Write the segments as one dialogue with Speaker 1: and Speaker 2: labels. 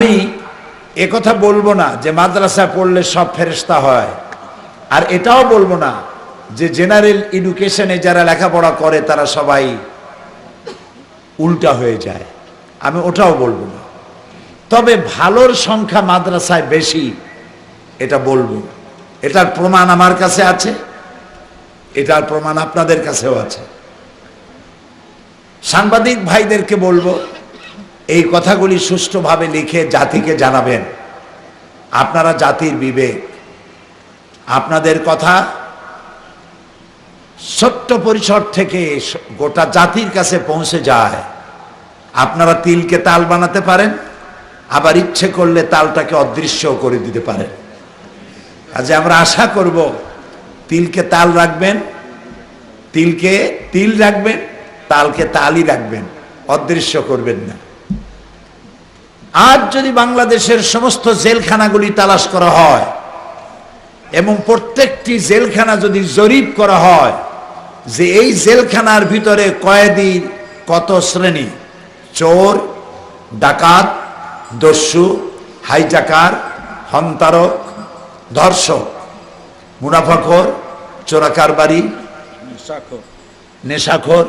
Speaker 1: আমি একথা বলবো না যে মাদ্রাসায় পড়লে সব ফেরেশতা হয়, আর এটাও বলবো না যে জেনারেল এডুকেশনে যারা লেখাপড়া করে তারা সবাই উল্টা হয়ে যায়, আমি ওটাও বলবো না। তবে ভালোর সংখ্যা মাদ্রাসায় বেশি এটা বলবো। এটার প্রমাণ আমার কাছে আছে, এটার প্রমাণ আপনাদের কাছেও আছে। সাংবাদিক ভাইদেরকে বলবো এই কথাগুলি সুষ্ঠুভাবে লিখে জাতিকে জানাবেন। আপনারা জাতির বিবেক, আপনাদের কথা ছোট্ট পরিসর থেকে গোটা জাতির কাছে পৌঁছে যায়। আপনারা তিলকে তাল বানাতে পারেন, আবার ইচ্ছে করলে তালটাকে অদৃশ্য করে দিতে পারেন। কাজে আমরা আশা করব তিলকে তাল রাখবেন, তিলকে তিল রাখবেন, তালকে তালই রাখবেন, অদৃশ্য করবেন না। আজ যদি বাংলাদেশের সমস্ত জেলখানাগুলি তালাশ করা হয় এবং প্রত্যেকটি জেলখানা যদি জরিপ করা হয় যে এই জেলখানার ভিতরে কয়েদি কত শ্রেণী, চোর, ডাকাত, দস্যু, হাইজাকার, হন্তারক, ধর্ষক, মুনাফাখোর, চোরাকারবারি, নেশাখোর,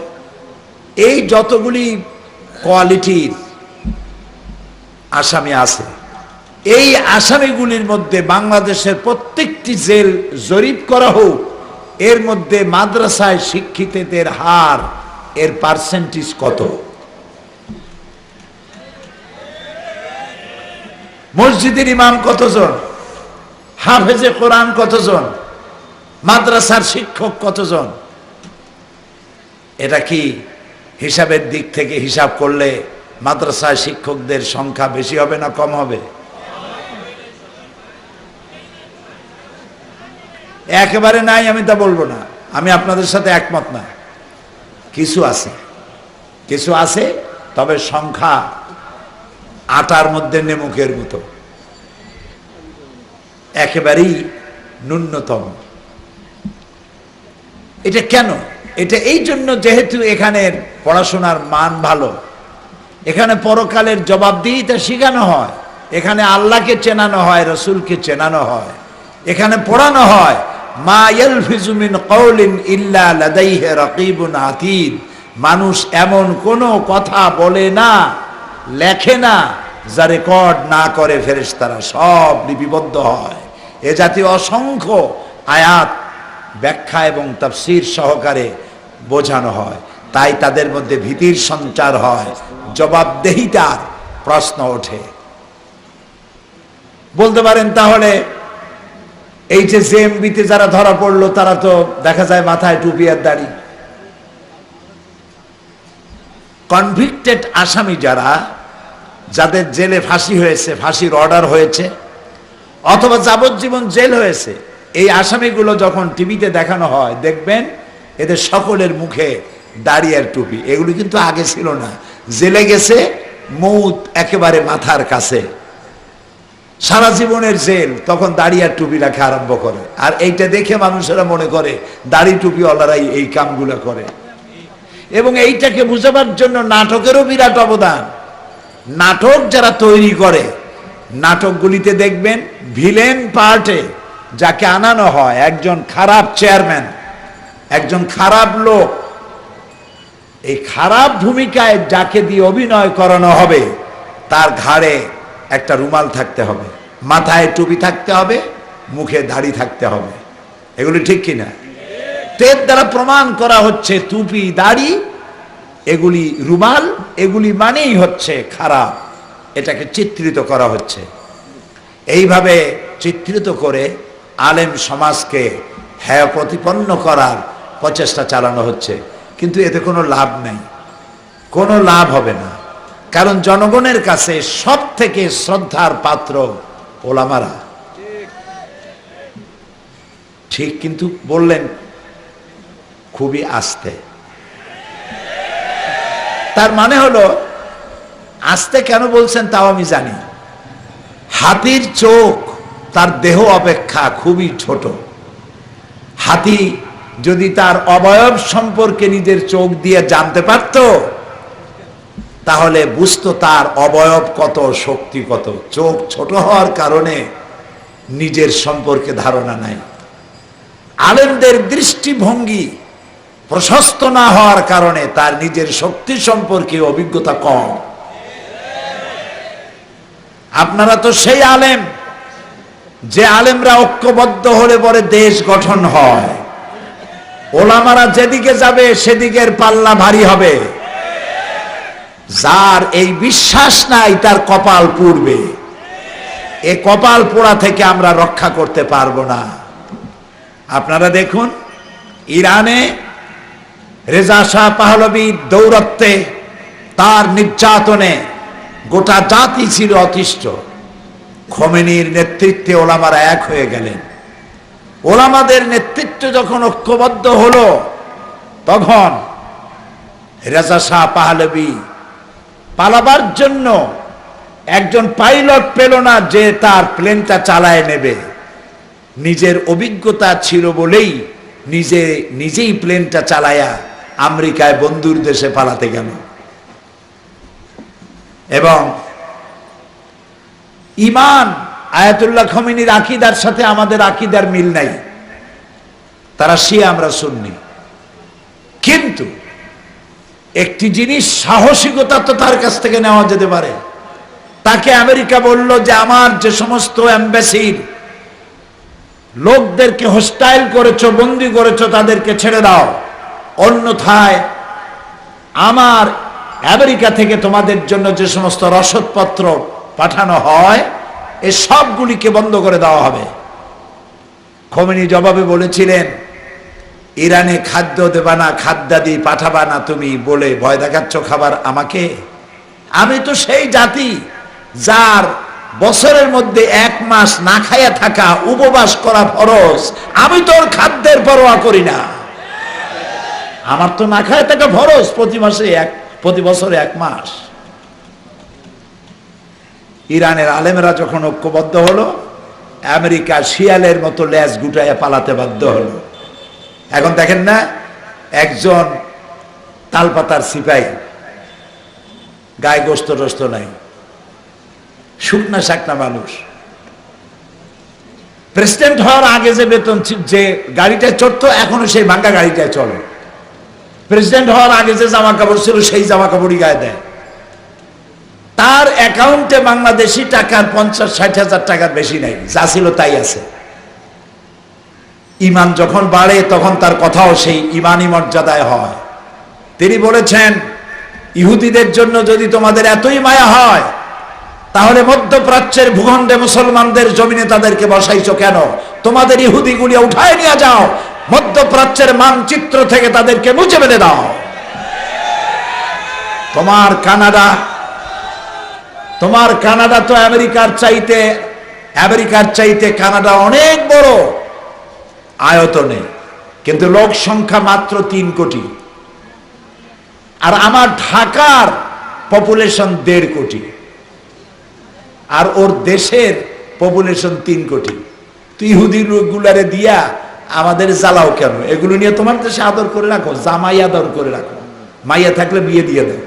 Speaker 1: এই যতগুলি কোয়ালিটির আসামি আছে, এই আসামিগুলির মধ্যে বাংলাদেশের প্রত্যেকটি জেল জরিপ করা হোক, এর মধ্যে মাদ্রাসায় শিক্ষিতদের হার, এর পার্সেন্টেজ কত? মসজিদের ইমাম কতজন, হাফেজে কোরআন কতজন, মাদ্রাসার শিক্ষক কতজন? এটা কি হিসাবের দিক থেকে হিসাব করলে মাদ্রাসায় শিক্ষকদের সংখ্যা বেশি হবে না কম হবে? একেবারে নাই আমি তা বলবো না, আমি আপনাদের সাথে একমত না। কিছু আছে, কিছু আছে, তবে সংখ্যা আটার মধ্যে নেমুকের মতো, একেবারেই ন্যূনতম। এটা কেন? এটা এই জন্য যেহেতু এখানের পড়াশোনার মান ভালো, এখানে পরকালের জবাবদিহিতা শেখানো হয়, এখানে আল্লাহকে চেনানো হয়, রসুলকে চেনানো হয়, এখানে পড়ানো হয় মা ইয়ালফিজু মিন কাউলিন ইল্লা লাদাইহি রাকিবুন আতীদ। মানুষ এমন কোনো কথা বলে না, লেখে না যা রেকর্ড না করে ফেরেশতারা, সব লিপিবদ্ধ হয়। এ জাতীয় অসংখ্য আয়াত ব্যাখ্যা এবং তাফসীর সহকারে বোঝানো হয়, তাই তাদের মধ্যে ভীতির সঞ্চার হয়, জবাবদেহিতার প্রশ্ন ওঠে। বলতে পারেন তাহলে এই যে জেএমবিতে যারা ধরা পড়লো তারা তো দেখা যায় মাথায় টুপি আর দাড়ি। কনভিক্টেড আসামি যারা, যাদের জেলে ফাঁসি হয়েছে, ফাঁসির অর্ডার হয়েছে, অথবা যাবজ্জীবন জেল হয়েছে, এই আসামিগুলো যখন টিভিতে দেখানো হয় দেখবেন এদের সকলের মুখে দাড়ি আর টুপি। এগুলি কিন্তু আগে ছিল না। জেলে গেছে, মৌত একেবারে মাথার কাছে, সারা জীবনের জেল, তখন দাড়ি আর টুপি রাখা আরম্ভ করে। আর এইটা দেখে মানুষেরা মনে করে দাড়ি টুপিওয়ালারাই এই কামগুলো করে। এবং এইটাকে বুঝাবার জন্য নাটকেরও বিরাট অবদান। নাটক যারা তৈরি করে, নাটকগুলিতে দেখবেন ভিলেন পার্টে যাকে আনানো হয় একজন খারাপ চেয়ারম্যান, একজন খারাপ লোক, এই খারাপ ভূমিকায় যাকে দিয়ে অভিনয় করানো হবে তার ঘাড়ে একটা রুমাল থাকতে হবে, মাথায় টুপি থাকতে হবে, মুখে দাড়ি থাকতে হবে। এগুলি ঠিক কিনা? এর দ্বারা প্রমাণ করা হচ্ছে টুপি, দাড়ি, এগুলি রুমাল, এগুলি মানেই হচ্ছে খারাপ। এটাকে চিত্রিত করা হচ্ছে। এইভাবে চিত্রিত করে আলেম সমাজকে হেয় প্রতিপন্ন করার প্রচেষ্টা চালানো হচ্ছে, কিন্তু এতে কোনো লাভ নেই, কোনো লাভ হবে না। কারণ জনগণের কাছে সব থেকে শ্রদ্ধার পাত্র ওলামারা। ঠিক, কিন্তু বললেন খুবই আস্তে। তার মানে হলো, আস্তে কেন বলছেন তাও আমি জানি। হাতির চোখ তার দেহ অপেক্ষা খুবই ছোট। হাতি যদি তার অবয়ব সম্পর্কে নিজের চোখ দিয়ে জানতে পারত তাহলে বুঝতো তার অবয়ব কত, শক্তি কত। চোখ ছোট হওয়ার কারণে নিজের সম্পর্কে ধারণা নাই। আলেমদের দৃষ্টিভঙ্গি প্রশস্ত না হওয়ার কারণে তার নিজের শক্তি সম্পর্কে অভিজ্ঞতা কম। আপনারা তো সেই আলেম, যে আলেমরা ঐক্যবদ্ধ হলে পরে দেশ গঠন হয়। ওলামারা যেদিকে যাবে সেদিকের পাল্লা ভারী হবে। যার এই বিশ্বাস নাই তার কপাল পুড়বে। এই কপাল পোড়া থেকে আমরা রক্ষা করতে পারবো না। আপনারা দেখুন, ইরানে রেজা শাহ পাহলভীর দৌরত্বে, তার নির্যাতনে গোটা জাতি ছিল অতিষ্ঠ। খোমেনির নেতৃত্বে ওলামারা এক হয়ে গেলেন। ওলামাদের নেতৃত্বে যখন ঐক্যবদ্ধ হলো, তখন রেজা শাহ পাহলভী পালাবার জন্য একজন পাইলট পেল না যে তার প্লেনটা চালায় নেবে। নিজের অভিজ্ঞতা ছিল বলেই নিজেই প্লেনটা চালায়া আমেরিকায় বন্ধুর দেশে পালাতে গেল। এবং ইমান, আয়াতুল্লাহ খোমেনির আকীদার সাথে আমাদের আকীদার মিল নাই। তারা শিয়া, আমরা সুন্নি। কিন্তু একটি জিনিস, সাহসিকতা তো তার কাছ থেকে নেওয়া যেতে পারে। তাকে আমেরিকা বলল যে আমার যে সমস্ত এম্বাসির লোকদেরকে হোস্টাইল করেছো, বন্দী করেছো, তাদেরকে ছেড়ে দাও, অন্যথায় আমার আমেরিকা থেকে তোমাদের জন্য যে সমস্ত রসদপত্র পাঠানো হয় এ সবগুলিকে বন্ধ করে দেওয়া হবে। খোমেনি জবাবে বলেছিলেন, ইরানে খাদ্য দেবা না, খাদ্যাদি পাঠাবা না তুমি বলে ভয় দেখাচ্ছ খাবার আমাকে? আমি তো সেই জাতি যার বছরের মধ্যে 1 মাস না খাইয়া থাকা, উপবাস করা ফরজ। আমি তোর খাদ্যের পরোয়া করি না। আমার তো না খাইয়া থাকা ফরজ, প্রতি বছরে 1 মাস। ইরানের আলেমেরা যখন ঐক্যবদ্ধ হলো, আমেরিকা শিয়ালের মতো লেজ গুটাইয়া পালাতে বাধ্য হলো। এখন দেখেন না, একজন তালপাতার সিপাহী, গায়ে গোস্ত টোস্ত নাই, শুকনা শাকনা মানুষ, প্রেসিডেন্ট হওয়ার আগে যে বেতন, যে গাড়িটায় চড়তো এখনো সেই ভাঙ্গা গাড়িটায় চলে। প্রেসিডেন্ট হওয়ার আগে যে জামা কাপড় ছিল সেই জামা কাপড়ই গায়ে দেয়। তার অ্যাকাউন্টে বাংলাদেশি টাকার 50-60 হাজার টাকার বেশি নাই, যা ছিল তাই আছে। ইমান যখন বাড়ে তখন তার কথাও সেই ইমানি মর্যাদায় হয়। তিনি বলেছেন, ইহুদিদের জন্য যদি তোমাদের এতই মায়া হয়, তাহলে মধ্যপ্রাচ্যের ভূখণ্ডে মুসলমানদের জমিনে তাদেরকে বসাইছো কেন? তোমাদের ইহুদিগুলি উঠায় নিয়ে যাও, মধ্যপ্রাচ্যের মানচিত্র থেকে তাদেরকে মুছে ফেলে দাও। তোমার কানাডা তো আমেরিকার চাইতে কানাডা অনেক বড় আয়তনে, কিন্তু লোক সংখ্যা মাত্র 3 কোটি। আর আমার ঢাকার পপুলেশন 1.5 কোটি, আর ওর দেশের পপুলেশন 3 কোটি। তুই ইহুদি লোকগুলারে দিয়া আমাদের জ্বালাও কেন? এগুলো নিয়ে তোমার দেশে আদর করে রাখো, জামাই আদর করে রাখো, মাইয়া থাকলে বিয়ে দিয়ে দেয়।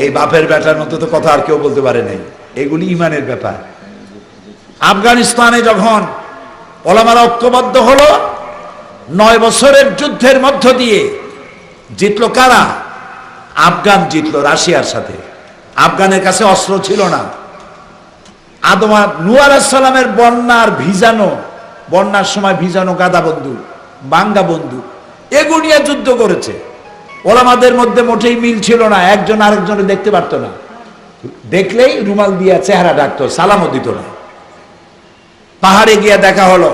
Speaker 1: এই বাপের বেটার মতো তো কথা আর কেউ বলতে পারে নাই। এগুলি ইমানের ব্যাপার। আফগানিস্তানে যখন ওলামারা ঐক্যবদ্ধ হলো, 9 বছরের যুদ্ধের মধ্য দিয়ে জিতলো কারা? আফগান জিতলো রাশিয়ার সাথে। আফগানের কাছে অস্ত্র ছিল না। নূহ আলাইহিস সালামের বন্যার সময় ভিজানো গাদা বন্দুক, বাঙ্গা বন্দুক, এগুলো নিয়ে যুদ্ধ করেছে। ওলামাদের মধ্যে মোটেই মিল ছিল না, একজন আরেকজনে দেখতে পারতো না, দেখলেই রুমাল দিয়া চেহারা ডাকতো, সালামও দিত না। পাহাড়ে গিয়া দেখা হলো,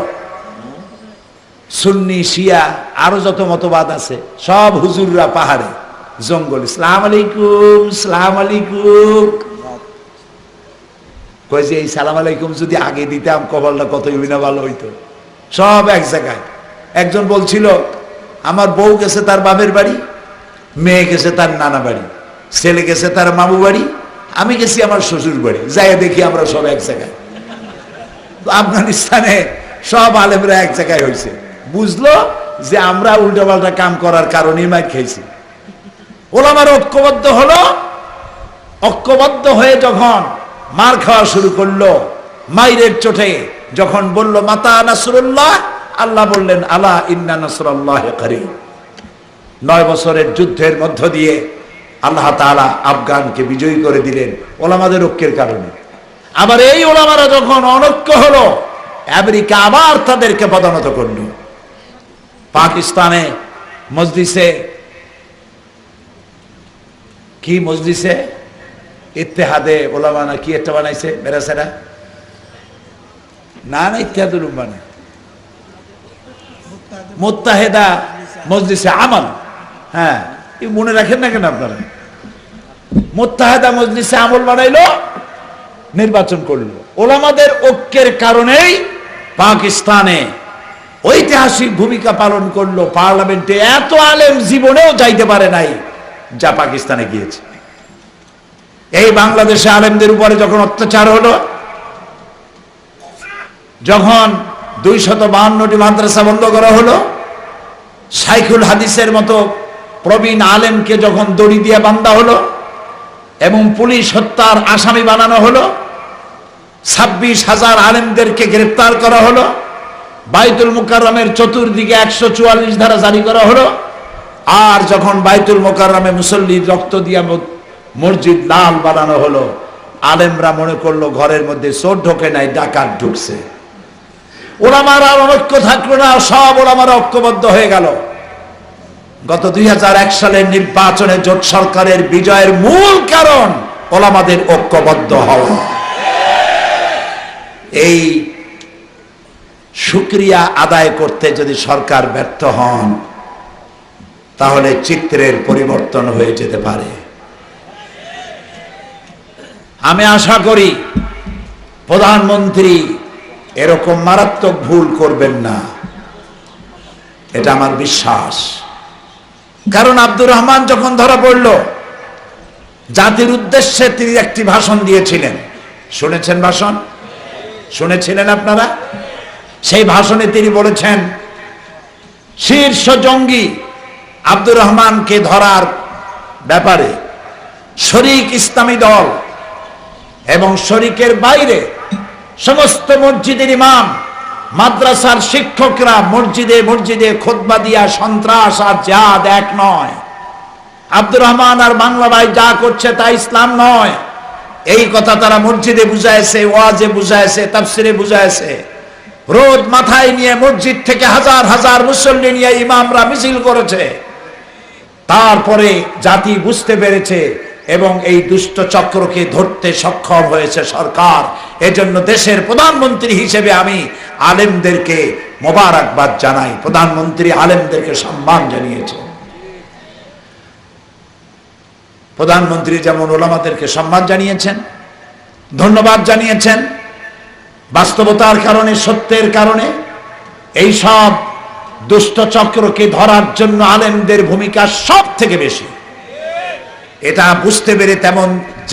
Speaker 1: সুন্নি শিয়া আরো যত মতবাদ আছে সব হুজুররা পাহাড়ে, জঙ্গল, সালাম আলাইকুম, সালাম আলাইকুম। কই যে এই সালাম আলাইকুম যদি আগে দিতাম কপালটা কত না ভালো হইতো। সব এক জায়গায়। একজন বলছিল, আমার বউ গেছে তার বাপের বাড়ি, মেয়ে গেছে তার নানা বাড়ি, ছেলে গেছে তার মামু বাড়ি, আমি গেছি আমার শ্বশুর বাড়ি, যাই দেখি আমরা সব এক জায়গায়। আফগানিস্তানে সব আলেমরা এক জায়গায় হয়েছে, বুঝলো যে আমরা উল্টাপাল্টা কাম করার কারণে মার খেয়েছি। ওলামারা ঐক্যবদ্ধ হলো। ঐক্যবদ্ধ হয়ে যখন মার খাওয়া শুরু করলো, মাইরের চোটে যখন বলল মাতা নাসরুল্লাহ, আল্লাহ বললেন আলা ইন্না নাসরাল্লাহি করিব। 9 বছরের যুদ্ধের মধ্য দিয়ে আল্লাহ তাআলা আফগানকে বিজয়ী করে দিলেন ওলামাদের ঐক্যের কারণে। আবার এই ওলামারা যখন অনৈক্য হলো, আমেরিকা আবার তাদেরকে পদানত করল। পাকিস্তানে মজলিসে কি, মজলিসে ইত্তেহাদে ওলামা না কি একটা বানাইছে মেরাসেরা, না না ইত্তেহাদুল উম্মাহ না, মুত্তাহিদা মজলিসে আমল, হ্যাঁ মনে রাখেন না কেন আপনারা? মুত্তাহিদা মজলিসে আমল বানাইলো, নির্বাচন করলো। ওলামাদের ঐক্যের কারণেই পাকিস্তানে ঐতিহাসিক ভূমিকা পালন করলো। পার্লামেন্টে এত আলেম জীবনেও যাইতে পারে নাই যা পাকিস্তানে গিয়েছে। এই বাংলাদেশে আলেমদের উপরে যখন অত্যাচার হলো, যখন 252টি মাদ্রাসা বন্ধ করা হলো, শাইখুল হাদিসের মতো প্রবীণ আলেমকে যখন দড়ি দিয়ে বান্ধা হলো এবং পুলিশ হত্যার আসামি বানানো হলো, 26,000 আলেমদেরকে গ্রেফতার করা হলো, বাইতুল মুকাররমের চতুর্দিকে 144 ধারা জারি করা হলো, আর যখন বাইতুল মুকাররমে মুসল্লির রক্ত দিয়া মসজিদ লাল বানানো হলো, আলেমরা মনে করলো ঘরের মধ্যে চোর ঢোকে নাই, ডাকাত ঢুকছে। ওলামারা ঐক্য থাকলো না, সব ওলামারা ঐক্যবদ্ধ হয়ে গেল। গত 2001 সালের নির্বাচনে জোট সরকারের বিজয়ের মূল কারণ ওলামাদের ঐক্যবদ্ধ হওয়া। এই শুকরিয়া আদায় করতে যদি সরকার ব্যর্থ হন, তাহলে চিত্রের পরিবর্তন হয়ে যেতে পারে। আমি আশা করি প্রধানমন্ত্রী এরকম মারাত্মক ভুল করবেন না, এটা আমার বিশ্বাস। কারণ আব্দুর রহমান যখন ধরা পড়ল, জাতির উদ্দেশ্যে তিনি একটি ভাষণ দিয়েছিলেন। শুনেছেন ভাষণ? শুনেছিলেন আপনারা? সেই ভাষণে তিনি বলেছেন শীর্ষ জঙ্গি আব্দুর রহমানকে ধরার ব্যাপারে শরিক ইসলামী দল এবং শরিকের বাইরে সমস্ত মসজিদের ইমাম, মাদ্রাসার শিক্ষকরা মসজিদে মসজিদে খুতবা দিয়া সন্ত্রাস আর জিহাদ এক নয়। আব্দুর রহমান আর বাংলা ভাই যা করছে তা ইসলাম নয়, এই কথা তারা মসজিদে বুঝাইছে, ওয়াজে বুঝাইছে, তাফসিরে বুঝাইছে। রোদ মাথায় নিয়ে মসজিদ থেকে হাজার হাজার মুসল্লি নিয়ে ইমামরা মিছিল করেছে। তারপরে জাতি বুঝতে পেরেছে এবং এই দুষ্ট চক্রকে ধরতে সক্ষম হয়েছে সরকার। এজন্য দেশের প্রধানমন্ত্রী হিসেবে আমি আলেমদেরকে মোবারকবাদ জানাই। প্রধানমন্ত্রী আলেমদেরকে সম্মান জানিয়েছে। প্রধানমন্ত্রী যেমন ওলামাদেরকে সম্মান জানিয়েছেন, ধন্যবাদ জানিয়েছেন, বাস্তবতার কারণে, সত্যের কারণে এই সব দুষ্ট চক্রকে ধরার জন্য আলেমদের ভূমিকা সব থেকে বেশি। এটা বুঝতে পেরে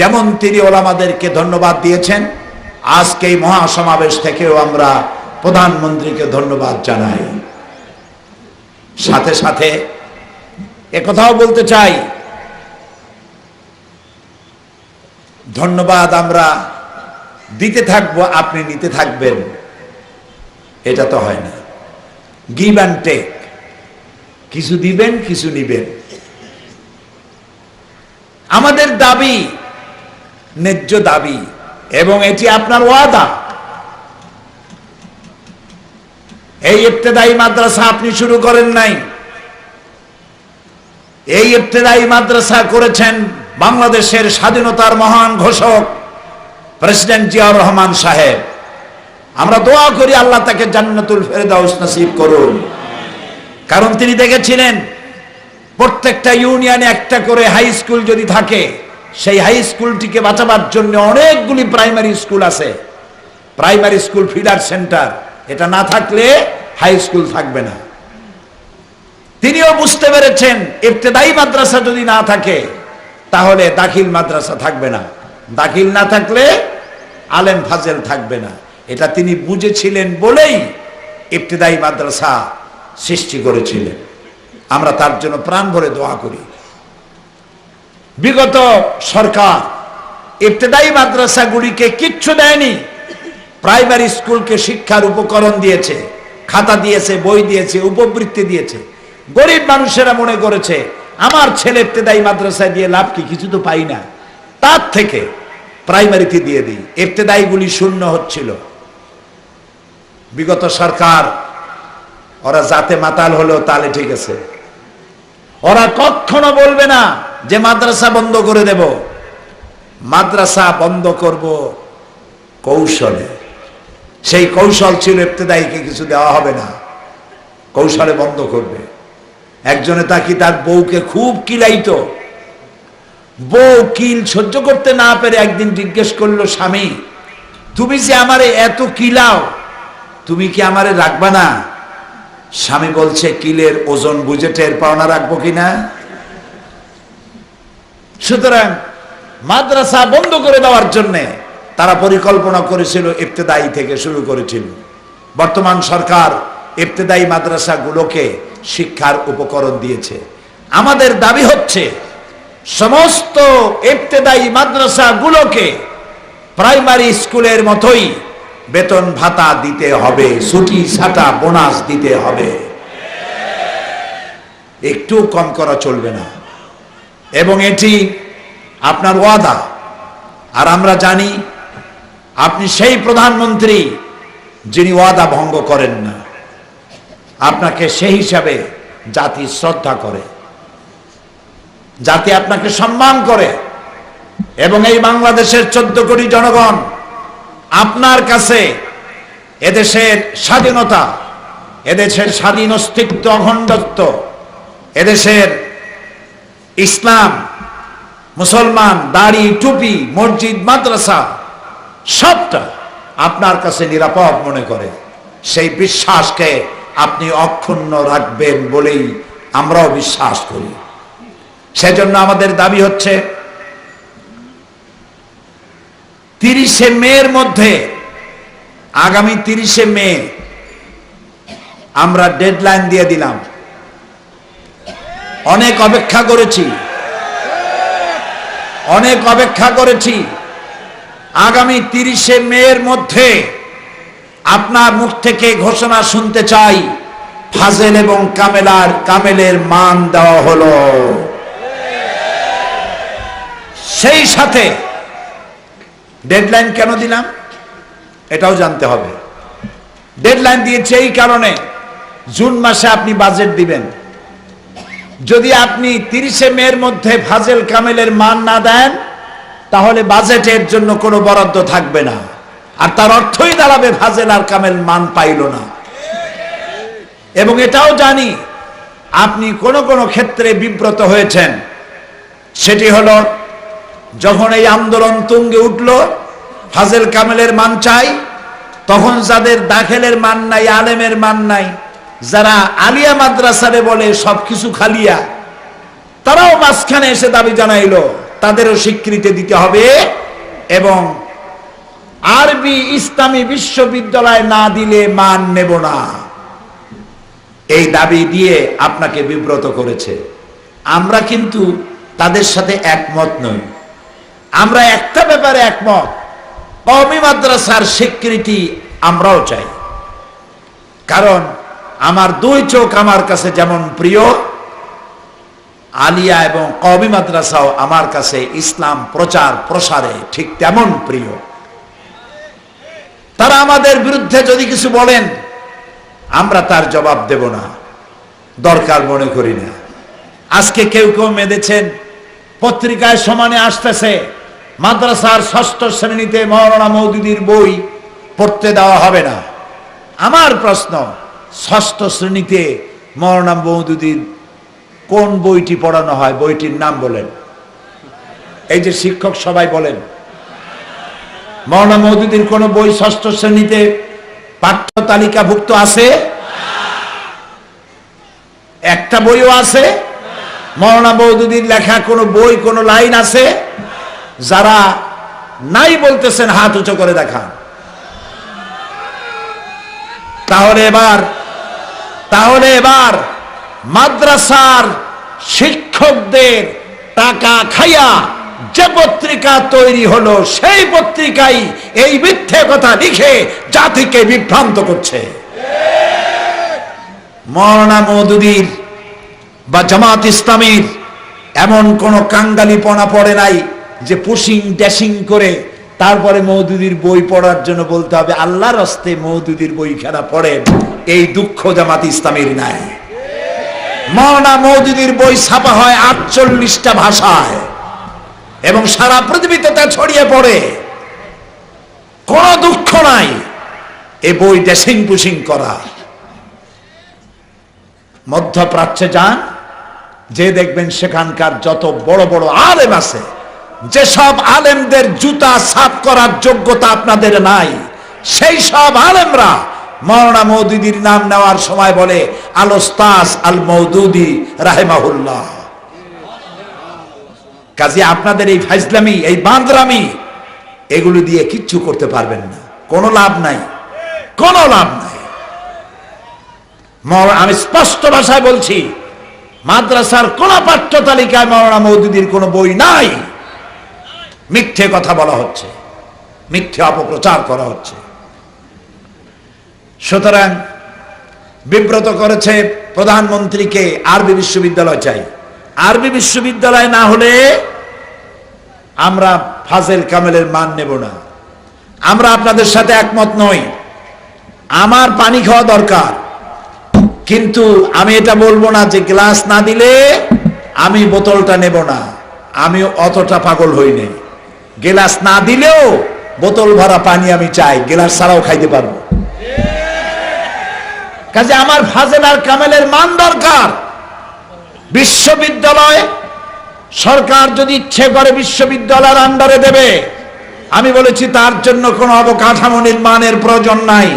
Speaker 1: যেমন তিনি ওলামাদেরকে ধন্যবাদ দিয়েছেন, আজকে এই মহাসমাবেশ থেকেও আমরা প্রধানমন্ত্রীকে ধন্যবাদ জানাই। সাথে সাথে একথাও বলতে চাই, ধন্যবাদ আমরা দিতে থাকবো, আপনি নিতে থাকবেন, এটা তো হয় না। গিভ অ্যান্ড টেক, কিছু দিবেন কিছু নিবেন। আমাদের দাবি ন্যায্য দাবি এবং এটি আপনার ওয়াদা। এই ইবতেদায়ী মাদ্রাসা আপনি শুরু করেন নাই, এই ইবতেদায়ী মাদ্রাসা করেছেন বাংলাদেশের স্বাধীনতার মহান ঘোষক প্রেসিডেন্ট জিয়াউর রহমান সাহেব। আমরা দোয়া করি আল্লাহ তাকে জান্নাতুল ফেরদাউস নসিব করুন। কারণ তিনি দেখেছিলেন প্রত্যেকটা ইউনিয়নে একটা করে হাই স্কুল যদি থাকে, সেই হাই স্কুলটিকে বাঁচাবার জন্য অনেকগুলি প্রাইমারি স্কুল আছে, প্রাইমারি স্কুল ফিডার সেন্টার। এটা না থাকলে হাই স্কুল থাকবে না। তিনিও বুঝতে পেরেছেন ইবতেদায়ী মাদ্রাসা যদি না থাকে তাহলে দাখিল মাদ্রাসা থাকবে না, দাখিল না থাকলে আলেম ফাজেল থাকবে না। এটা তিনি বুঝেছিলেন বলেই ইবতেদায়ী মাদ্রাসা সৃষ্টি করেছিলেন। আমরা তার জন্য প্রাণ ভরে দোয়া করি। বিগত সরকার ইবতেদায়ী মাদ্রাসাগুলিকে কিচ্ছু দেয়নি, প্রাইমারি স্কুলকে শিক্ষার উপকরণ দিয়েছে, খাতা দিয়েছে, বই দিয়েছে, উপবৃত্তি দিয়েছে। গরিব মানুষেরা মনে করেছে আমার ছেলে ইবতেদায়ী মাদ্রাসায় দিয়ে লাভ কি, কিছু তো পাই না, তার থেকে প্রাইমারিতে দিয়ে দিই। ইবতেদায়ীগুলি শূন্য হচ্ছিল। বিগত সরকার ওরা যাতে মাতাল হলেও তাহলে ঠিক আছে, ওরা কখনো বলবে না যে মাদ্রাসা বন্ধ করে দেব। মাদ্রাসা বন্ধ করব কৌশলে। সেই কৌশল ছিল ইবতেদায়ীকে কিছু দেওয়া হবে না, কৌশলে বন্ধ করবে। একজনে তাকে তার বউকে খুব কিলাইতো, বউ কিল সহ্য করতে না পেরে একদিন জিজ্ঞেস করলো, স্বামী তুমি যে আমারে এত কিলাও, তুমি কি আমারে রাখবা না? স্বামী বলছে, কিলের ওজন বুঝে টের পাও না রাখবো কিনা? সুতরাং মাদ্রাসা বন্ধ করে দেওয়ার জন্য তারা পরিকল্পনা করেছিল, ইবতেদায়ী থেকে শুরু করেছিল। বর্তমান সরকার ইবতেদায়ী মাদ্রাসাগুলোকে শিক্ষার উপকরণ দিয়েছে। আমাদের দাবি হচ্ছে সমস্ত ইবতেদায়ী মাদ্রাসাগুলোকে প্রাইমারি স্কুলের মতোই বেতন ভাতা দিতে হবে, ছুটি ছাটা বোনাস দিতে হবে, একটু কম করা চলবে না। এবং এটি আপনার ওয়াদা। আর আমরা জানি আপনি সেই প্রধানমন্ত্রী যিনি ওয়াদা ভঙ্গ করেন না। আপনাকে সেই হিসাবে জাতি শ্রদ্ধা করে, জাতি আপনাকে সম্মান করে। এবং এই বাংলাদেশের 14 কোটি জনগণ আপনার কাছে এদেশের স্বাধীনতা, এদেশের স্বাধীন অস্তিত্ব, অখণ্ডত্ব, এদেশের ইসলাম, মুসলমান, দাড়ি, টুপি, মসজিদ, মাদ্রাসা সবটা আপনার কাছে নিরাপদ মনে করে। সেই বিশ্বাসকে আপনি অক্ষুণ্ণ রাখবেন বলেই আমরাও বিশ্বাস করি। সেজন্য আমাদের দাবি হচ্ছে 30শে মের মধ্যে, আগামী 30শে মে আমরা ডেডলাইন দিয়ে দিলাম। অনেক অপেক্ষা করেছি, অনেক অপেক্ষা করেছি। আগামী 30শে মের মধ্যে আপনার মুখ থেকে ঘোষণা শুনতে চাই, ফাজেল এবং কামেলের মান দেওয়া হলো। সেই সাথে ডেডলাইন কেন দিলাম এটাও জানতে হবে। ডেডলাইন দিয়েছে এই কারণে, জুন মাসে আপনি বাজেট দিবেন। যদি আপনি 30শে মের মধ্যে ফাজেল কামেলের মান না দেন, তাহলে বাজেটের জন্য কোনো বরাদ্দ থাকবে না। আর তার অর্থই দাঁড়াবে ফাজেল আর কামেল মান পাইল না। এবং এটাও জানি আপনি কোন কোন ক্ষেত্রে বিব্রত হয়েছেন। সেটি হলো, যখন এই আন্দোলন তুঙ্গে উঠল, ফাজেল কামেলের মান চাই, তখন যাদের দাখিলের মান নাই, আলেমের মান নাই, যারা আলিয়া মাদ্রাসারে বলে সবকিছু খালিয়া, তারাও মাঝখানে এসে দাবি জানাইলো তাদেরও স্বীকৃতি দিতে হবে এবং আরবি ইসলামী বিশ্ববিদ্যালয় না দিলে মান নেব না। এই দাবি দিয়ে আপনাকে বিব্রত করেছে। আমরা কিন্তু তাদের সাথে একমত নই। আমরা একটা ব্যাপারে একমত, কওমি মাদ্রাসার স্বীকৃতি আমরাও চাই। কারণ আমার দুই চোখ আমার কাছে যেমন প্রিয়, আলিয়া এবং কওমি মাদ্রাসাও আমার কাছে ইসলাম প্রচার প্রসারে ঠিক তেমন প্রিয়। তারা আমাদের বিরুদ্ধে যদি কিছু বলেন, আমরা তার জবাব দেব না, দরকার মনে করি না। আজকে কেউ কেউ মেদেছেন, পত্রিকায় সমানে আসতেছে মাদ্রাসার 6ষ্ঠ শ্রেণীতে মাওলানা মওদুদীর বই পড়তে দেওয়া হবে না। আমার প্রশ্ন, 6ষ্ঠ শ্রেণীতে মাওলানা মওদুদীর কোন বইটি পড়ানো হয়? বইটির নাম বলেন। এই যে শিক্ষক সবাই বলেন, মাওলানা মওদুদীর কোন বই 6ষ্ঠ শ্রেণীতে পাঠ্য তালিকাভুক্ত আছে? একটা বইও আছে? মাওলানা মওদুদীর লেখা কোন বই, কোন লাইন আছে? যারা নাই বলতেছেন হাত উঁচু করে দেখান। তাহলে এবার মাদ্রাসার শিক্ষকদের টাকা খাইয়া যে পত্রিকা তৈরি হলো সেই পত্রিকাই এই মিথ্যে কথা লিখে জাতিকে বিভ্রান্ত করছে। মাওলানা মওদুদীর বা জামাত ইসলামীর এমন কোন কাঙ্গালিপনা পড়ে নাই যে পুশিং ড্যাশিং করে তারপরে মওদুদীর বই পড়ার জন্য বলতে হবে আল্লাহর হস্তে মওদুদীর বই খেলা পড়েন, এই দুঃখ জামাত ইসলামীর নাই। মাওলানা মওদুদীর বই ছাপা হয় 48টা ভাষায় এবং সারা পৃথিবীতে তা ছড়িয়ে পড়ে, কোন দুঃখ নাই এই বই ড্যাশিং পুশিং করা। মধ্যপ্রাচ্যে যান, যে দেখবেন সেখানকার যত বড় বড় আলেম আছে, যেসব আলেমদের জুতা সাফ করার যোগ্যতা আপনাদের নাই, সেই সব আলেমরা মাওলানা মওদুদীর নাম নেওয়ার সময় বলে আল ওস্তাজ আল মওদুদী রাহিমাহুল্লাহ। কাজে আপনাদের এই ফাইজলামি, এই বাঁদরামি, এগুলো দিয়ে কিচ্ছু করতে পারবেন না, কোনো লাভ নাই, কোনো লাভ নাই। আমি স্পষ্ট ভাষায় বলছি, মাদ্রাসার কোন পাঠ্য তালিকায় মাওলানা মওদুদীর কোন বই নাই। মিথ্যে কথা বলা হচ্ছে, মিথ্যে অপপ্রচার করা হচ্ছে। সুতরাং বিব্রত করেছে প্রধানমন্ত্রীকে আরবি বিশ্ববিদ্যালয় চাই। আরবি বিশ্ববিদ্যালয় না হলে আমরা ফাজেল কামেলের মান নেব না। আমরা আপনাদের সাথে একমত নই। আমার পানি খাওয়া দরকার, কিন্তু আমি এটা বলবো না যে গ্লাস না দিলে আমি বোতলটা নেব না। আমি অতটা পাগল হইনি। গ্লাস না দিলেও বোতল ভরা পানি আমি চাই, গ্লাস ছাড়াও খাইতে পারবো। কাজে আমার ফাজেল আর কামেলের মান দরকার। বিশ্ববিদ্যালয় সরকার যদি ইচ্ছে করে বিশ্ববিদ্যালয়ের আন্ডারে দেবে, আমি বলেছি তার জন্য কোনো অবকাঠামো নির্মাণের প্রয়োজন নাই।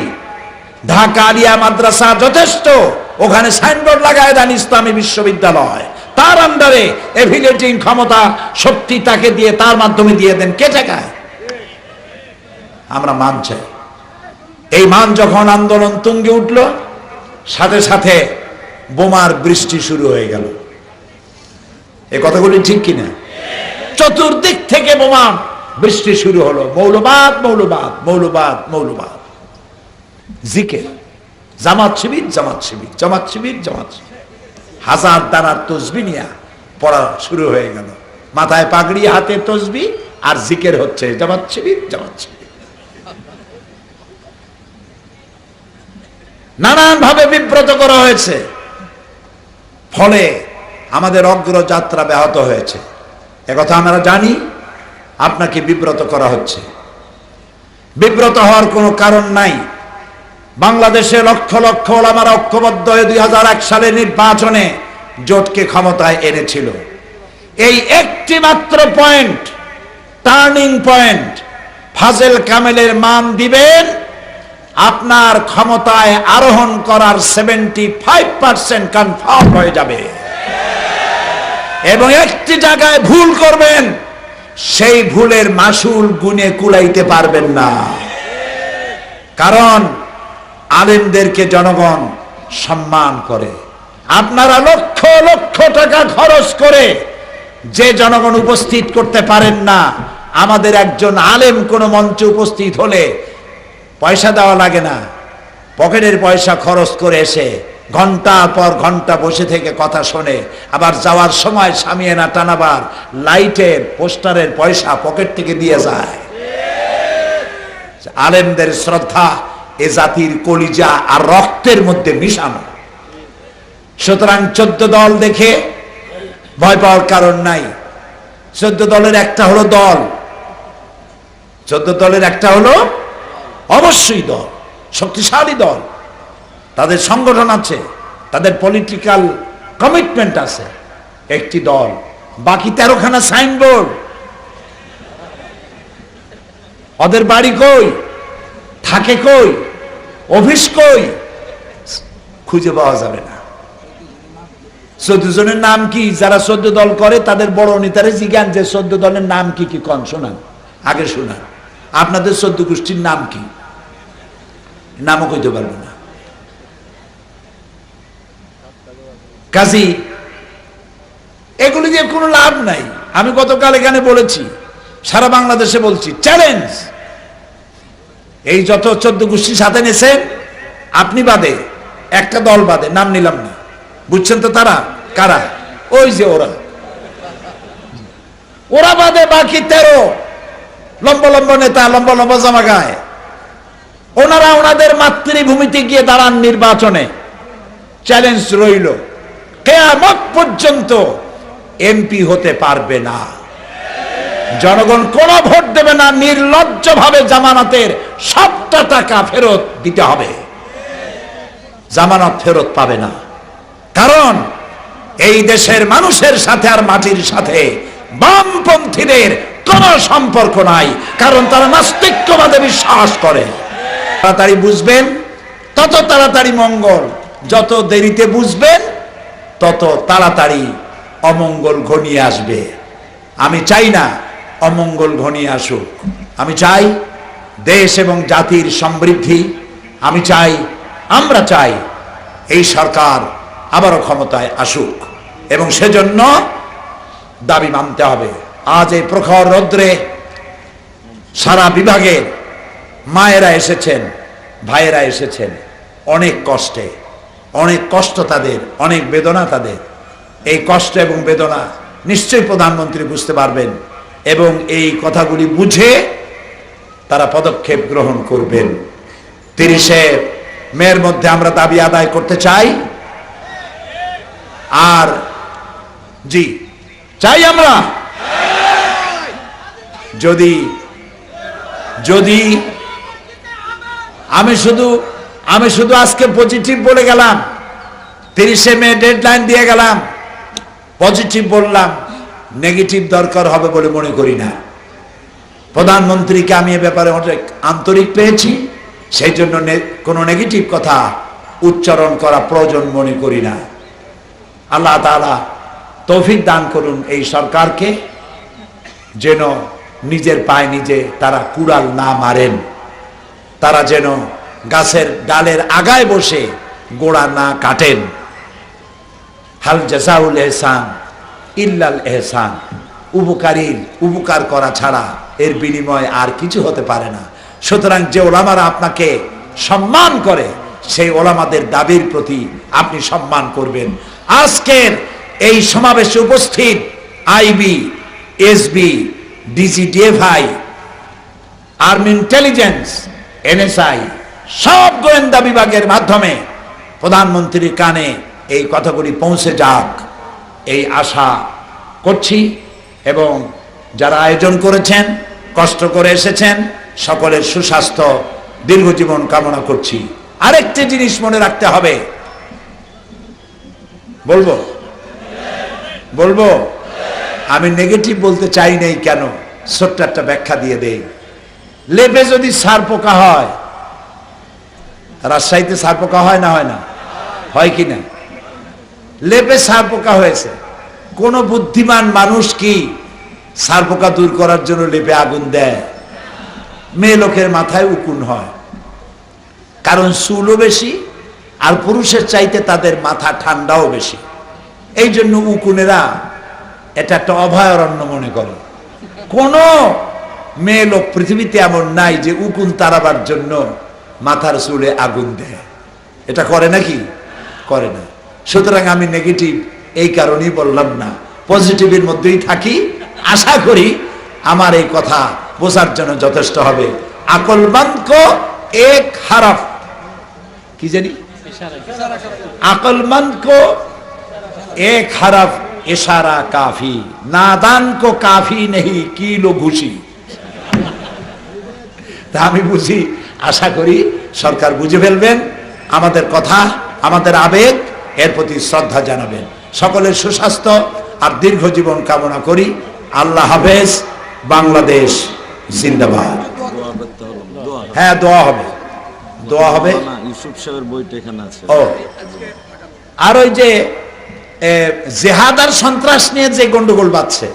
Speaker 1: ঢাকা আলিয়া মাদ্রাসা যথেষ্ট, ওখানে সাইনবোর্ড লাগায় দেন ইসলামী বিশ্ববিদ্যালয়, তার আন্ডারে এফিলিয়েটিং ক্ষমতা শক্তি তাকে দিয়ে, তার মাধ্যমে দিয়ে দেন, কে টাকায়? আমরা মান চাই। এই মান যখন আন্দোলন তুঙ্গে উঠল, সাথে সাথে বোমার বৃষ্টি শুরু হয়ে গেল। এই কথাগুলি ঠিক কিনা? চতুর্দিক থেকে বোমা বৃষ্টি শুরু হলো। মৌলবাদ, মৌলবাদ, মৌলবাদ, মৌলবাদ, জিকির, জামাত শিবির, জামাত শিবির, জামাত শিবির, জামাত শিবির। হাজার দানার তসবি নিয়ে পড়া শুরু হয়ে গেল। মাথায় পাগড়ি, হাতে তসবি, আর জিকির হচ্ছে জামাত শিবির, জামাত শিবির। নানান ভাবে বিব্রত করা হয়েছে, ফলে আমাদের অগ্রযাত্রা ব্যাহত হয়েছে। একথা আমরা জানি। আপনাকে বিব্রত করা হচ্ছে। বিব্রত হওয়ার কোনো কারণ নাই। বাংলাদেশে লক্ষ লক্ষ ওলামারা ঐক্যবদ্ধ হয়ে 2001 সালে নির্বাচনে জোটকে ক্ষমতায় এনেছিল। এই একটি মাত্র পয়েন্ট, টার্নিং পয়েন্ট, ফাজেল কামেলের মান দিবেন, আপনার ক্ষমতায় আরোহণ করার 75% কনফার্ম হয়ে যাবে। এবং একটি জায়গায় ভুল করবেন, সেই ভুলের মাসুল গুনে কুলাইতে পারবেন না। কারণ আলেমদেরকে জনগণ সম্মান করে। আপনারা লক্ষ লক্ষ টাকা খরচ করে যে জনগণ উপস্থিত করতে পারেন না, আমাদের একজন আলেম কোনো মঞ্চে উপস্থিত হলে পয়সা দেওয়া লাগে না, পকেটের পয়সা খরচ করে এসে ঘন্টা পর ঘন্টা বসে থেকে কথা শোনে, আবার যাওয়ার সময় সামিয়ানা টানাবার, লাইটের, পোস্টারের পয়সা পকেট থেকে দিয়ে যায়। আলেমদের শ্রদ্ধা এ জাতির কলিজা আর রক্তের মধ্যে মিশানো। সুতরাং 14 দল দেখে ভয় পাওয়ার কারণ নাই। 14 দলের একটা হলো দল, 14 দলের একটা হলো অবশ্যই দল, শক্তিশালী দল। তাদের সংগঠন আছে, তাদের পলিটিক্যাল কমিটমেন্ট আছে। একটি দল, বাকি 13খানা সাইনবোর্ড। ওদের বাড়ি কই, থাকে কই, অফিস কই, খুঁজে পাওয়া যাবে না। 14 জনের নাম কি? যারা 14 দল করে তাদের বড় নেতারে জিজ্ঞান যে 14 দলের নাম কি কি কন, শোনান, আগে শোনান। আপনাদের 14 গোষ্ঠীর নাম কি? নামও কইতে পারবে না। কাজী এগুলি দিয়ে কোনো লাভ নাই। আমি গতকাল এখানে বলেছি, সারা বাংলাদেশে বলছি, চ্যালেঞ্জ, এই যত 14 গোষ্ঠী সাথে নেছেন আপনি বাদে, একটা দল বাদে, নাম নিলাম না, বুঝছেন তো তারা কারা? ওই যে ওরা বাদে বাকি 13 লম্বা লম্বা নেতা, লম্বা লম্বা জামা গায়ে, ওনারা ওনাদের মাতৃভূমিতে গিয়ে দাঁড়ান নির্বাচনে। চ্যালেঞ্জ রইল, কিয়ামত পর্যন্ত এমপি হতে পারবে না। জনগণ কোন ভোট দেবে না, নির্লজ্জভাবে জামানতের সবটা টাকা ফেরত দিতে হবে, জামানত ফেরত পাবে না। কারণ এই দেশের মানুষের সাথে আর মাটির সাথে বামপন্থীদের কোন সম্পর্ক নাই, কারণ তারা নাস্তিক্যবাদে বিশ্বাস করে। তাড়াতাড়ি বুঝবেন তত তাড়াতাড়ি মঙ্গল, যত দেরিতে বুঝবেন তত তাড়াতাড়ি অমঙ্গল ঘনিয়ে আসবে। আমি চাই না অমঙ্গল ঘনিয়ে আসুক, আমি চাই দেশ এবং জাতির সমৃদ্ধি। আমি চাই, আমরা চাই এই সরকার আবারও ক্ষমতায় আসুক, এবং সেজন্য দাবি মানতে হবে। আজ এই প্রখর রৌদ্রে সারা বিভাগের মায়েরা এসেছেন, ভাইয়েরা এসেছেন, অনেক কষ্টে, অনেক কষ্ট তাদের, অনেক বেদনা তাদের। এই কষ্ট এবং বেদনা নিশ্চয়ই প্রধানমন্ত্রী বুঝতে পারবেন, এবং এই কথাগুলি বুঝে তারা পদক্ষেপ গ্রহণ করবেন। 30শে মের মধ্যে আমরা দাবি আদায় করতে চাই। আর জি চাই আমরা, যদি যদি আমি শুধু আজকে পজিটিভ বলে গেলাম, 30শে মে ডেডলাইন দিয়ে গেলাম, পজিটিভ বললাম, নেগেটিভ দরকার হবে বলে মনে করি না। প্রধানমন্ত্রীকে আমি এ ব্যাপারে অনেক আন্তরিক পেয়েছি, সেই জন্য কোনো নেগেটিভ কথা উচ্চারণ করা প্রয়োজন মনে করি না। আল্লাহ তাআলা তৌফিক দান করুন এই সরকারকে, যেন নিজের পায়ে নিজে তারা কুড়াল না মারেন, তারা যেন গাছের ডালের আগায় বসে গোড়া না কাটেন। হাল জাযাউল ইহসান ইল্লাল ইহসান, উপকারীর উপকার করা ছাড়া এর বিনিময় আর কিছু হতে পারে না। সুতরাং যে ওলামারা আপনাকে সম্মান করে, সেই ওলামাদের দাবির প্রতি আপনি সম্মান করবেন। আজকের এই সমাবেশে উপস্থিত IB, SB, DGFI, army intelligence, NSI, সব গোয়েন্দা বিভাগের মাধ্যমে প্রধানমন্ত্রীর কানে এই কথাগুলি পৌঁছে যাক, এই আশা করছি। এবং যারা আয়োজন করেছেন, কষ্ট করে এসেছেন, সকলের সুস্বাস্থ্য, দীর্ঘজীবন কামনা করছি। আরেকটি জিনিস মনে রাখতে হবে, বলবো আমি নেগেটিভ বলতে চাই নাই কেন, ছোট্ট একটা ব্যাখ্যা দিয়ে দেই। লেপে যদি সার পোকা হয়, রাজশাহীতে সার পোকা হয় না? হয় না? হয় কি না? লেপে সার পোকা হয়েছে, কোন বুদ্ধিমান মানুষ কি সার পোকা দূর করার জন্য লেপে আগুন দেয়? মেয়ে লোকের মাথায় উকুন হয়, কারণ চুলও বেশি, আর পুরুষের চাইতে তাদের মাথা ঠান্ডাও বেশি। এই জন্য উকুনেরা এটা একটা অভয়ারণ্য মনে করে। কোন মেয়ে লোক পৃথিবীতে এমন নাই যে উকুন তাড়াবার জন্য মাথার চুলে আগুন দেয়। এটা করে নাকি? করে না। সুতরাং আমি নেগেটিভ এই কারণেই বললাম না, পজিটিভের মধ্যেই থাকি। আশা করি আমার এই কথা বোঝার জন্য যথেষ্ট হবে। আকলমন্দ কো এক হরফ, কি জানি, আকলমন্দ কো এক হরফ ইশারা কাফি, নাদান কো কাফি নেহি কিলো ঘুষি। তা আমি বুঝি, আশা করি সরকার বুঝে ফেলবেন আমাদের কথা, আমাদের আবেগ, এর প্রতি শ্রদ্ধা জানাবেন। সকলের সুস্বাস্থ্য আর দীর্ঘ জীবন কামনা করি। আল্লাহ হাফেজ। বাংলাদেশ জিন্দাবাদ। হ্যাঁ, দোয়া হবে, দোয়া হবে।
Speaker 2: ইউসুফ সাহেবের বইটা এখানে আছে।
Speaker 1: ও, আর ওই যে জেহাদ আর সন্ত্রাস নিয়ে যে গন্ডগোল বাঁধছে,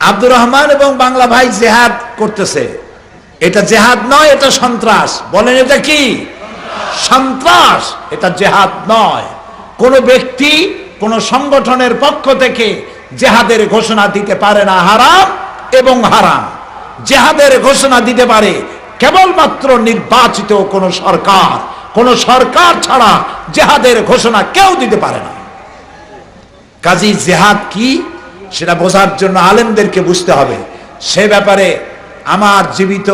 Speaker 1: আব্দুর রহমান এবং বাংলা ভাই জেহাদ করতেছে, এটা জেহাদ নয়, এটা সন্ত্রাস। বলেন এটা কি? সন্ত্রাস, এটা জেহাদ নয়। কোন ব্যক্তি কোন সংগঠনের পক্ষ থেকে জেহাদের ঘোষণা দিতে পারে না, হারাম এবং হারাম। জেহাদের ঘোষণা দিতে পারে কেবলমাত্র নির্বাচিত কোন সরকার ছাড়া জেহাদের ঘোষণা কেউ দিতে পারে না। কাজী জেহাদ কি সেটা বোঝার জন্য আলেমদেরকে বুঝতে হবে। সে ব্যাপারে আমার জীবিত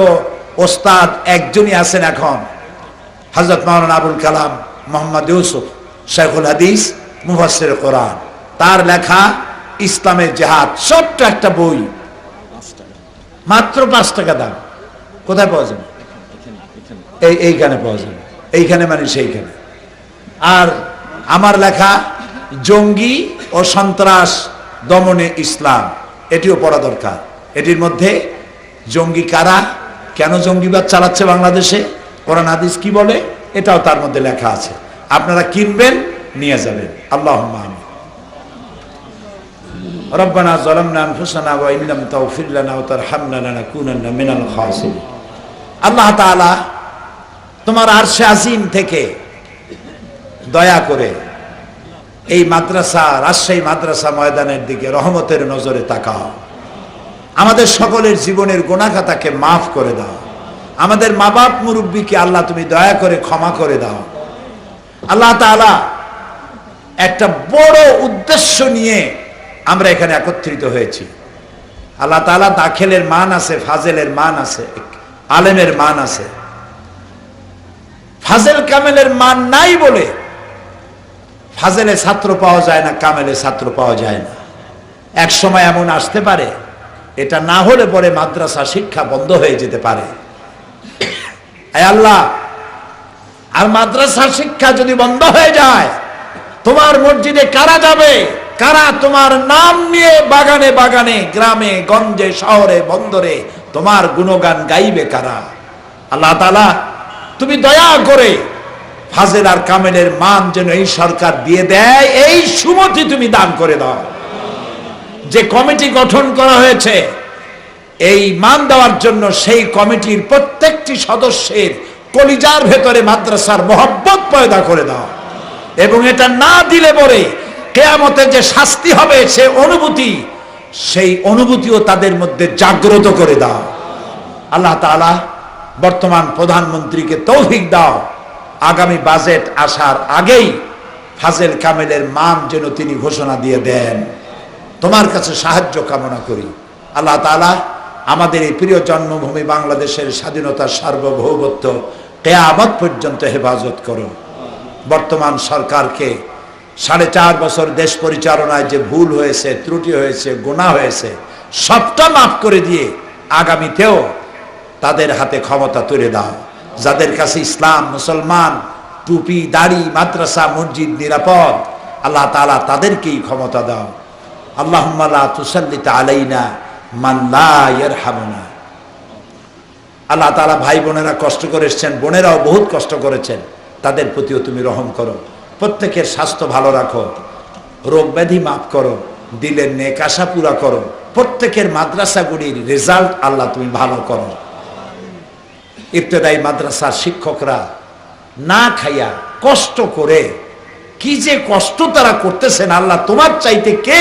Speaker 1: ওস্তাদ একজনই আছেন এখন, হযরত মাওলানা আবুল কালাম মোহাম্মদ ইউসুফ শাইখুল হাদিস মুফাসসির কোরআন। তার লেখা ইসলামের জেহাদ, ছোট্ট একটা বই, মাত্র 5 টাকা দাম। কোথায় পাওয়া যাবে? এইখানে পাওয়া যাবে। এইখানে মানে সেইখানে। আর আমার লেখা জঙ্গি ও সন্ত্রাস দমনে ইসলাম, এটিও পড়া দরকার। এটির মধ্যে জঙ্গি কারা, কেন জঙ্গিবাদ চালাচ্ছে বাংলাদেশে, কোরআন হাদিস কি বলে, এটাও তার মধ্যে লেখা আছে। আপনারা কিনবেন, নিয়ে যাবেন। আল্লাহুম্মা আমিন। রব্বানা যালামনা আনফুসানা ওয়া ইন লাম তাগফির লানা ওয়া তারহামনা লানাকুনান্না মিনাল খাসিরিন। আল্লাহ তাআলা তোমার আরশে আজিম থেকে দয়া করে এই মাদ্রাসা, রাজশাহী মাদ্রাসা ময়দানের দিকে রহমতের নজরে তাকাও। আমাদের সকলের জীবনের গুনাহ খাতাকে মাফ করে দাও। আমাদের মা বাপ মুরব্বীকে আল্লাহ তুমি দয়া করে ক্ষমা করে দাও। আল্লাহ তাআলা একটা বড় উদ্দেশ্য নিয়ে আমরা এখানে একত্রিত হয়েছি। আল্লাহ তাআলা দাখিলের মান আছে, ফাজেলের মান আছে, আলেমের মান আছে। ফাজেল কামেলের মান নাই বলে ফাজেলে ছাত্র পাওয়া যায় না, কামেলে ছাত্র পাওয়া যায় না। এক সময় এমন আসতে পারে, এটা না হলে পরে মাদ্রাসা শিক্ষা বন্ধ হয়ে যেতে পারে। আয় আল্লাহ, আর মাদ্রাসা শিক্ষা যদি বন্ধ হয়ে যায়, তোমার মসজিদে কারা যাবে, কারা তোমার নাম নিয়ে বাগানে বাগানে, গ্রামে গঞ্জে, শহরে বন্দরে তোমার গুণগান গাইবে কারা? আল্লাহ তাআলা তুমি দয়া করে ফাজেল আর কামেলের মান যেন এই সরকার দিয়ে দেয়, এই সুমতি তুমি দান করে দাও। যে কমিটি গঠন করা হয়েছে এই মান দেওয়ার জন্য, সেই কমিটির প্রত্যেকটি সদস্যের কলিজার ভেতরে মাদ্রাসার মহব্বত পয়দা করে দাও। এবং এটা না দিলে পরে কিয়ামতে যে শাস্তি হবে সেই অনুভূতিও তাদের মধ্যে জাগ্রত করে দাও। আল্লাহ তাআলা বর্তমান প্রধানমন্ত্রীকে তৌফিক দাও, আগামী বাজেট আসার আগেই ফাজেল কামেলের মান যেন তিনি ঘোষণা দিয়ে দেন। তোমার কাছে সাহায্য কামনা করি। আল্লাহ তাআলা আমাদের এই প্রিয় জন্মভূমি বাংলাদেশের স্বাধীনতার সার্বভৌমত্ব কিয়ামত পর্যন্ত হেফাজত করো। বর্তমান সরকারকে 4.5 বছর দেশ পরিচালনায় যে ভুল হয়েছে, ত্রুটি হয়েছে, গুনাহ হয়েছে, সবটা মাফ করে দিয়ে আগামীতেও তাদের হাতে ক্ষমতা তুলে দাও। যাদের কাছে ইসলাম, মুসলমান, টুপি, দাড়ি, মাদ্রাসা, মসজিদ নিরাপদ, আল্লাহ তাআলা তাদেরকেই ক্ষমতা দাও। আল্লাহুম্মা লা তুসাল্লিত আলাইনা মান লা ইয়ারহামুনা। আল্লাহ তাআলা ভাই বোনেরা কষ্ট করে এসেছেন, বোনেরাও বহুত কষ্ট করেছেন, তাদের প্রতিও তুমি রহম করো। প্রত্যেকের স্বাস্থ্য ভালো রাখো, রোগ ব্যাধি মাফ করো, দিলের নেক আশা পুরা করো। প্রত্যেকের মাদ্রাসাগুলির রেজাল্ট আল্লাহ তুমি ভালো করো। ইবতেদায়ী মাদ্রাসার শিক্ষকরা না খাইয়া কষ্ট করে কি যে কষ্ট তারা করতেছেন, আল্লাহ তোমার চাইতে কে